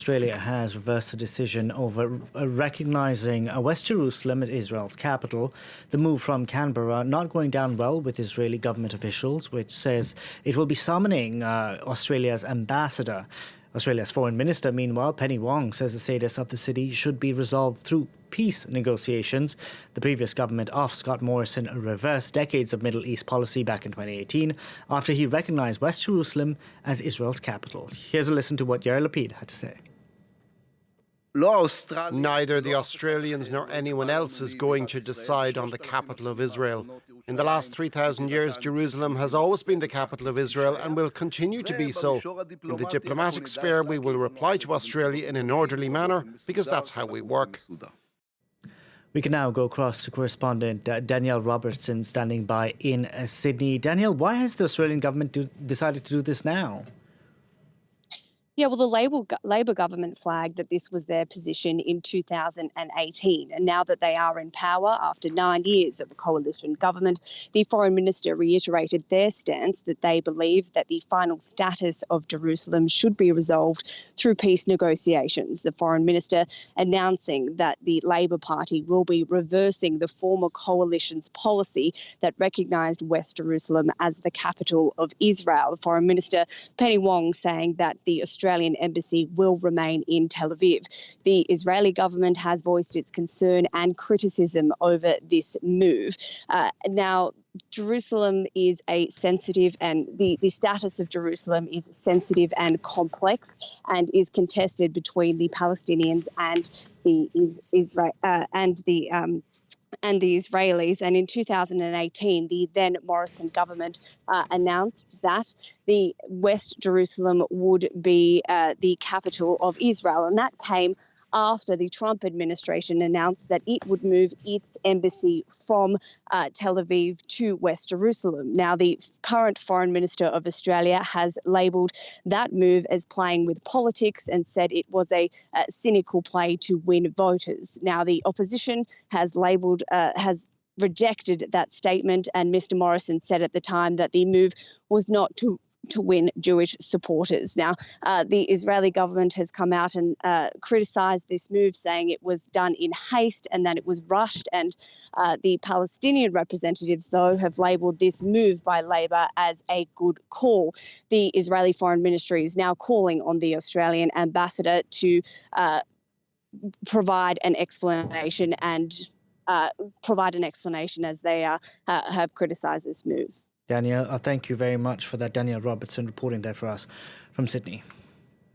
Australia has reversed the decision over recognising West Jerusalem as Israel's capital. The move from Canberra not going down well with Israeli government officials, which says it will be summoning Australia's ambassador. Australia's foreign minister, meanwhile, Penny Wong, says the status of the city should be resolved through peace negotiations. The previous government of Scott Morrison reversed decades of Middle East policy back in 2018 after he recognised West Jerusalem as Israel's capital. Here's a listen to what Yair Lapid had to say. Neither the Australians nor anyone else is going to decide on the capital of Israel. In the last 3,000 years, Jerusalem has always been the capital of Israel and will continue to be so. In the diplomatic sphere, we will reply to Australia in an orderly manner because that's how we work. We can now go across to correspondent Danielle Robertson standing by in Sydney. Danielle, why has the Australian government decided to do this now? Yeah, well, the Labor government flagged that this was their position in 2018. And now that they are in power after 9 years of a coalition government, the foreign minister reiterated their stance that they believe that the final status of Jerusalem should be resolved through peace negotiations. The foreign minister announcing that the Labor Party will be reversing the former coalition's policy that recognised West Jerusalem as the capital of Israel. The foreign minister, Penny Wong, saying that the Australian embassy will remain in Tel Aviv. The Israeli government has voiced its concern and criticism over this move. Now, Jerusalem is a sensitive, and the status of Jerusalem is sensitive and complex, and is contested between the Palestinians and the Israelis. And in 2018, the then Morrison government announced that the West Jerusalem would be the capital of Israel. And that came after the Trump administration announced that it would move its embassy from Tel Aviv to West Jerusalem. Now, the current Foreign Minister of Australia has labelled that move as playing with politics and said it was a cynical play to win voters. Now, the opposition has rejected that statement, and Mr. Morrison said at the time that the move was not to win Jewish supporters. Now, the Israeli government has come out and criticised this move, saying it was done in haste and that it was rushed. And the Palestinian representatives, though, have labelled this move by Labor as a good call. The Israeli Foreign Ministry is now calling on the Australian ambassador to provide an explanation as they have criticised this move. Danielle, thank you very much for that. Danielle Robertson reporting there for us from Sydney.